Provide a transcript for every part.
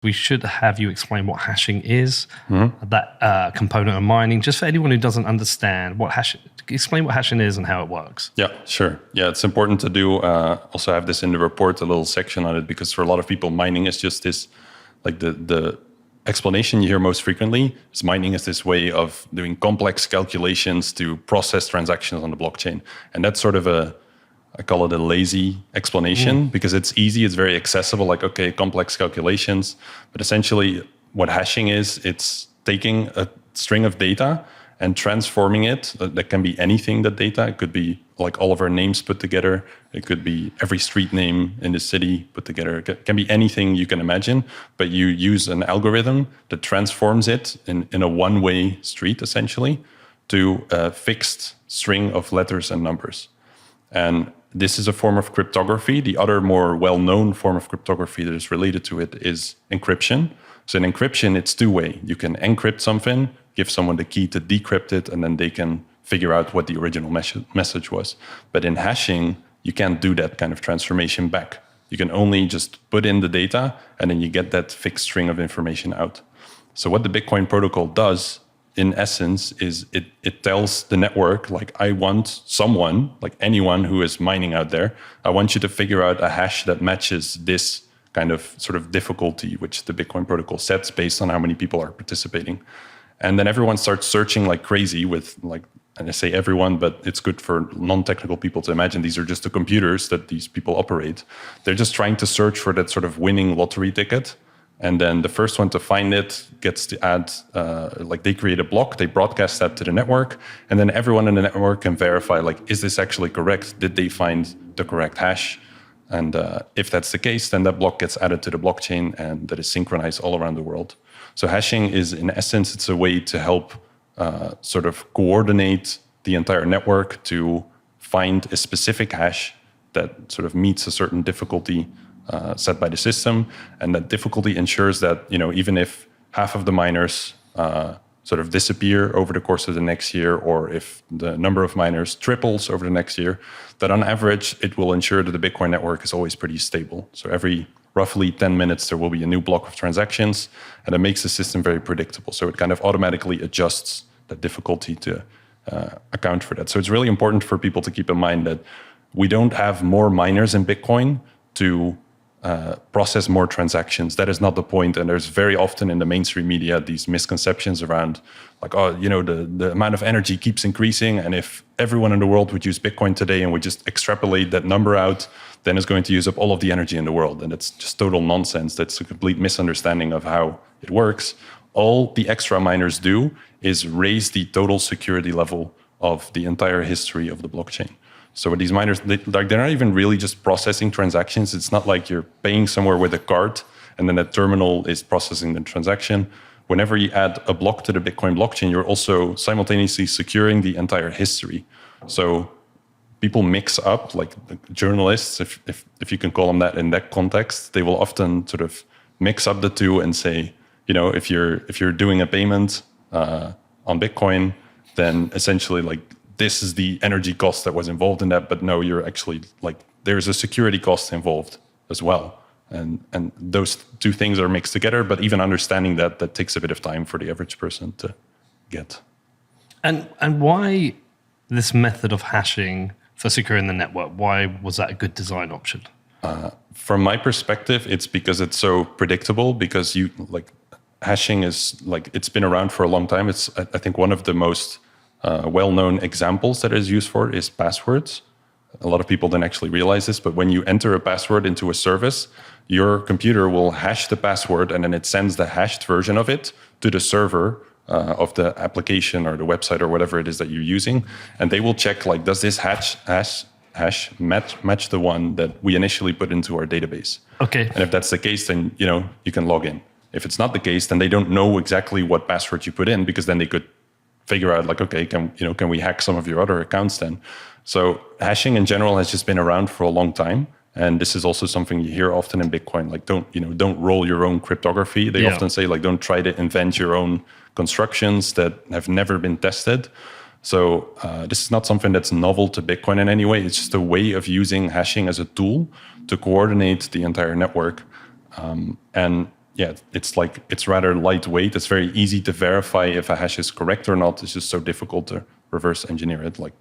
we should have you explain what hashing is, that component of mining, just for anyone who doesn't understand explain what hashing is and how it works. Yeah, sure. Yeah, it's important to do. Also have this in the report, a little section on it, because for a lot of people, mining is just this, like the explanation you hear most frequently is mining is this way of doing complex calculations to process transactions on the blockchain. And that's sort of I call it a lazy explanation because it's easy, it's very accessible, like, okay, complex calculations. But essentially what hashing is, it's taking a string of data and transforming it. That can be anything, that data. It could be like all of our names put together. It could be every street name in the city put together. It can be anything you can imagine, but you use an algorithm that transforms it in a one-way street, essentially, to a fixed string of letters and numbers. And this is a form of cryptography. The other more well-known form of cryptography that is related to it is encryption. So in encryption, it's two-way. You can encrypt something, give someone the key to decrypt it, and then they can figure out what the original message was. But in hashing, you can't do that kind of transformation back. You can only just put in the data, and then you get that fixed string of information out. So what the Bitcoin protocol does, in essence, is it tells the network, like, I want someone, like anyone who is mining out there, I want you to figure out a hash that matches this kind of sort of difficulty, which the Bitcoin protocol sets based on how many people are participating. And then everyone starts searching like crazy with, like, and I say everyone, but it's good for non-technical people to imagine these are just the computers that these people operate. They're just trying to search for that sort of winning lottery ticket. And then the first one to find it gets to add, like, they create a block, they broadcast that to the network, and then everyone in the network can verify, like, is this actually correct? Did they find the correct hash? And if that's the case, then that block gets added to the blockchain and that is synchronized all around the world. So hashing is, in essence, it's a way to help sort of coordinate the entire network to find a specific hash that sort of meets a certain difficulty set by the system. And that difficulty ensures that, you know, even if half of the miners sort of disappear over the course of the next year, or if the number of miners triples over the next year, that on average, it will ensure that the Bitcoin network is always pretty stable. So every roughly 10 minutes, there will be a new block of transactions, and it makes the system very predictable. So it kind of automatically adjusts the difficulty to account for that. So it's really important for people to keep in mind that we don't have more miners in Bitcoin to process more transactions. That is not the point. And there's very often in the mainstream media these misconceptions around, like, oh, you know, the amount of energy keeps increasing, and if everyone in the world would use Bitcoin today and would just extrapolate that number out, then it's going to use up all of the energy in the world. And it's just total nonsense. That's a complete misunderstanding of how it works. All the extra miners do is raise the total security level of the entire history of the blockchain. So with these miners, they're not even really just processing transactions. It's not like you're paying somewhere with a card and then that terminal is processing the transaction. Whenever you add a block to the Bitcoin blockchain, you're also simultaneously securing the entire history. So people mix up, like the journalists, if you can call them that in that context, they will often sort of mix up the two and say, you know, if you're doing a payment on Bitcoin, then essentially, like, this is the energy cost that was involved in that. But no, you're actually, like, there's a security cost involved as well. And those two things are mixed together. But even understanding that takes a bit of time for the average person to get. And why this method of hashing for securing the network? Why was that a good design option? From my perspective, it's because it's so predictable, because hashing is, like, it's been around for a long time. It's, I think, one of the most well-known examples that is used for is passwords. A lot of people don't actually realize this, but when you enter a password into a service, your computer will hash the password, and then it sends the hashed version of it to the server of the application or the website or whatever it is that you're using. And they will check, like, does this hash match the one that we initially put into our database? Okay. And if that's the case, then, you know, you can log in. If it's not the case, then they don't know exactly what password you put in, because then they could figure out, like, okay, can we hack some of your other accounts then? So hashing in general has just been around for a long time. And this is also something you hear often in Bitcoin, like, don't roll your own cryptography. They often say, like, don't try to invent your own constructions that have never been tested. So this is not something that's novel to Bitcoin in any way. It's just a way of using hashing as a tool to coordinate the entire network. And yeah, it's rather lightweight. It's very easy to verify if a hash is correct or not. It's just so difficult to reverse engineer it, like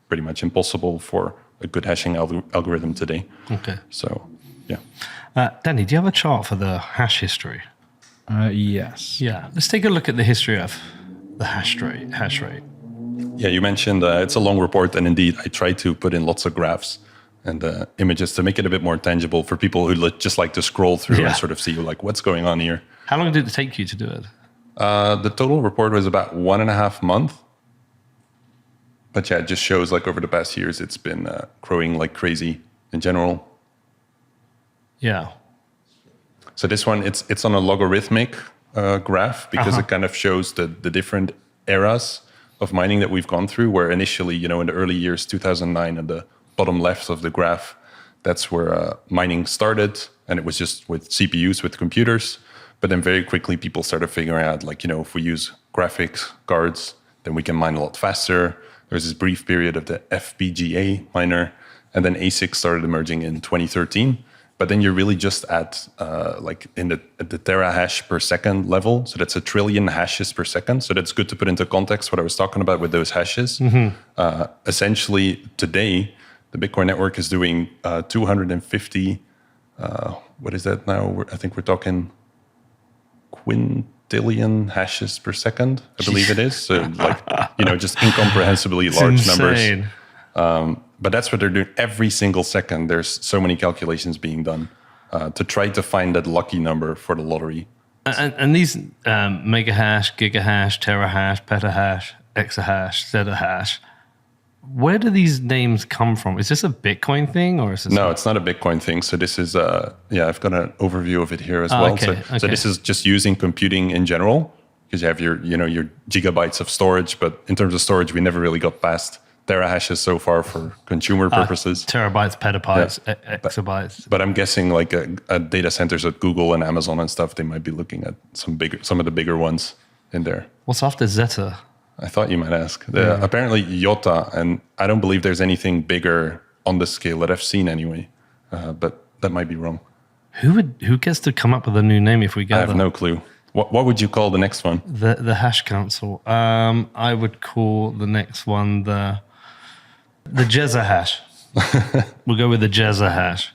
pretty much impossible for a good hashing algorithm today. Okay. So, yeah. Danny, do you have a chart for the hash history? Yes. Yeah. Let's take a look at the history of the hash rate. Yeah, you mentioned it's a long report, and indeed, I try to put in lots of graphs and images to make it a bit more tangible for people who just like to scroll through and sort of see like what's going on here. How long did it take you to do it? The total report was about 1.5 months. But yeah, it just shows like over the past years, it's been growing like crazy in general. Yeah. So this one, it's on a logarithmic graph because it kind of shows the different eras of mining that we've gone through, where initially, in the early years, 2009, at the bottom left of the graph, that's where mining started. And it was just with CPUs, with computers. But then very quickly, people started figuring out, like, if we use graphics cards, then we can mine a lot faster. There was this brief period of the FPGA miner. And then ASICs started emerging in 2013. But then you're really just at like in the terahash per second level. So that's 1 trillion hashes per second. So that's good to put into context what I was talking about with those hashes. Essentially, today, the Bitcoin network is doing 250, what is that now? I think we're talking quintillion hashes per second, I believe it is. So like, just incomprehensibly large numbers. But that's what they're doing every single second. There's so many calculations being done to try to find that lucky number for the lottery. And these mega hash, gigahash, terahash, petahash, exahash, zettahash, where do these names come from? Is this a Bitcoin thing, or is this? No, it's not a Bitcoin thing. So this is, I've got an overview of it here as well. Okay, so this is just using computing in general, because you have your gigabytes of storage. But in terms of storage, we never really got past terahashes so far for consumer purposes. Terabytes, petabytes, exabytes. But I'm guessing like at data centers at Google and Amazon and stuff, they might be looking at some of the bigger ones in there. What's after Zeta? I thought you might ask. Apparently Iota, and I don't believe there's anything bigger on the scale that I've seen anyway. But that might be wrong. Who gets to come up with a new name if we get I have no clue. What would you call the next one? The Hash Council. I would call the next one the Jezza Hash. We'll go with the Jezza Hash.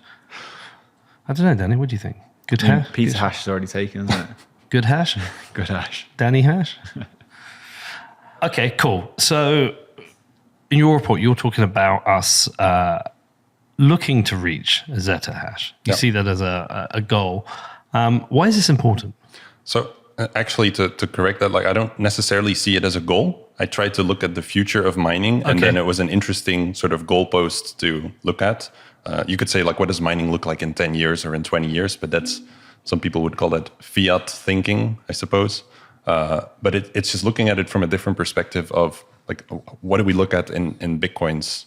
I don't know, Danny. What do you think? Good hash? Pizza hash is already taken, isn't it? Good hash? Good hash. Danny Hash? Okay, cool. So in your report, you're talking about us looking to reach a Zeta hash. You see that as a goal. Why is this important? So actually, to correct that, like I don't necessarily see it as a goal. I tried to look at the future of mining, and then it was an interesting sort of goalpost to look at. You could say, like, what does mining look like in 10 years or in 20 years? But that's, some people would call that fiat thinking, I suppose. But it's just looking at it from a different perspective of, like, what do we look at in Bitcoin's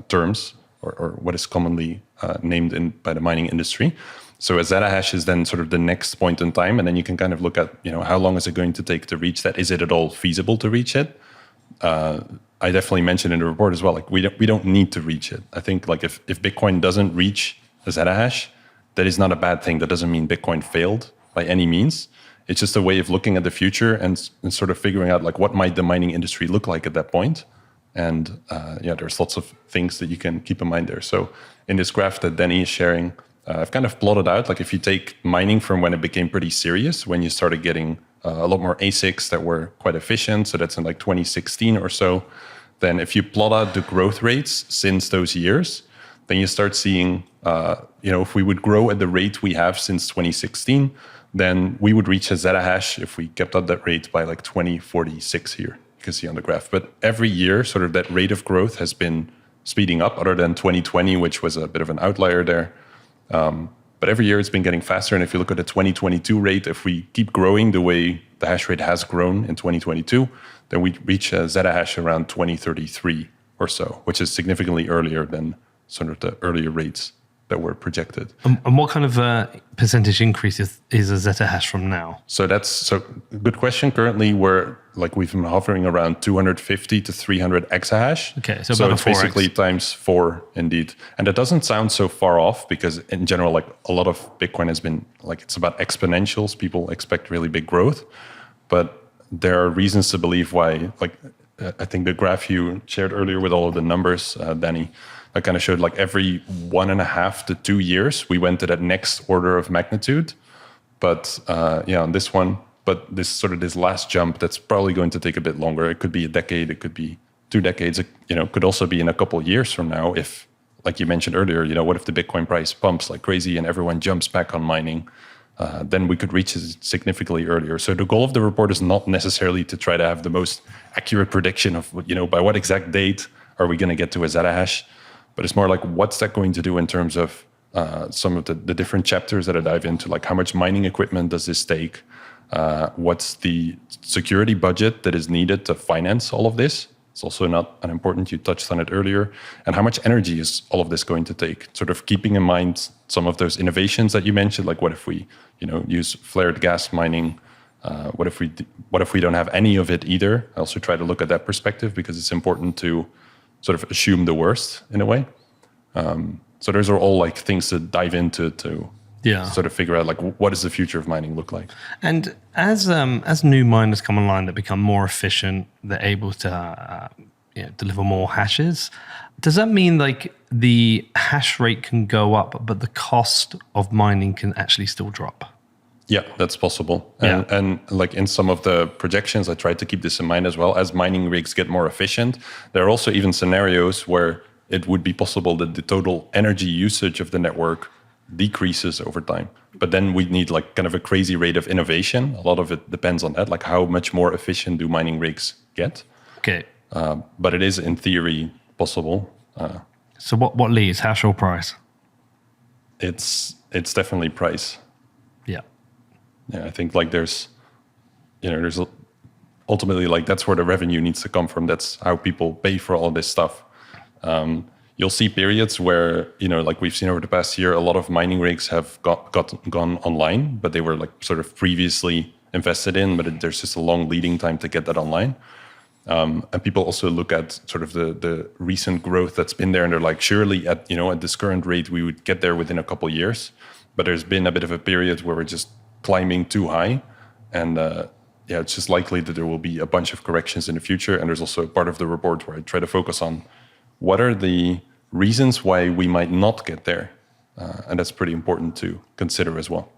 terms, or what is commonly named by the mining industry. So a zettahash is then sort of the next point in time, and then you can kind of look at, how long is it going to take to reach that? Is it at all feasible to reach it? I definitely mentioned in the report as well, like we don't need to reach it. I think like if Bitcoin doesn't reach a zettahash, that is not a bad thing. That doesn't mean Bitcoin failed by any means. It's just a way of looking at the future and sort of figuring out like what might the mining industry look like at that point. And there's lots of things that you can keep in mind there. So in this graph that Danny is sharing, I've kind of plotted out, like if you take mining from when it became pretty serious, when you started getting a lot more ASICs that were quite efficient, so that's in like 2016 or so, then if you plot out the growth rates since those years, then you start seeing, if we would grow at the rate we have since 2016, then we would reach a zettahash if we kept up that rate by like 2046 here, you can see on the graph. But every year, sort of that rate of growth has been speeding up, other than 2020, which was a bit of an outlier there. But every year it's been getting faster. And if you look at the 2022 rate, if we keep growing the way the hash rate has grown in 2022, then we reach a zettahash around 2033 or so, which is significantly earlier than sort of the earlier rates that were projected. And what kind of percentage increase is a zettahash from now? So good question. Currently, we're like we've been hovering around 250 to 300 exahash. Okay, so about it's 4x. basically times 4 indeed. And that doesn't sound so far off because in general, like a lot of Bitcoin has been like, it's about exponentials. People expect really big growth, but there are reasons to believe why, like I think the graph you shared earlier with all of the numbers, Danny, that kind of showed like every 1.5 to 2 years, we went to that next order of magnitude. But on this one, but this last jump, that's probably going to take a bit longer. It could be a decade, it could be 2 decades, it could also be in a couple of years from now. If, like you mentioned earlier, what if the Bitcoin price pumps like crazy and everyone jumps back on mining? Then we could reach it significantly earlier. So the goal of the report is not necessarily to try to have the most accurate prediction of, by what exact date are we going to get to a zettahash, but it's more like what's that going to do in terms of some of the different chapters that I dive into, like how much mining equipment does this take? What's the security budget that is needed to finance all of this? It's also not unimportant. You touched on it earlier. And how much energy is all of this going to take? Sort of keeping in mind some of those innovations that you mentioned, like what if we, use flared gas mining? What if we don't have any of it either? I also try to look at that perspective because it's important to sort of assume the worst in a way. So those are all like things to dive into to sort of figure out like what does the future of mining look like. And as new miners come online that become more efficient, they're able to deliver more hashes. Does that mean like the hash rate can go up, but the cost of mining can actually still drop? Yeah, that's possible. And like in some of the projections, I tried to keep this in mind as well. As mining rigs get more efficient, there are also even scenarios where it would be possible that the total energy usage of the network decreases over time. But then we need like kind of a crazy rate of innovation. A lot of it depends on that, like how much more efficient do mining rigs get? Okay. But it is in theory possible. So what leads, hash or price? It's definitely price. Yeah. Yeah, I think like there's ultimately like that's where the revenue needs to come from. That's how people pay for all this stuff. You'll see periods where, like we've seen over the past year, a lot of mining rigs have gone online, but they were like sort of previously invested in, but there's just a long leading time to get that online. And people also look at sort of the recent growth that's been there, and they're like, surely at this current rate, we would get there within a couple of years. But there's been a bit of a period where we're just climbing too high. And it's just likely that there will be a bunch of corrections in the future. And there's also a part of the report where I try to focus on what are the reasons why we might not get there. And that's pretty important to consider as well.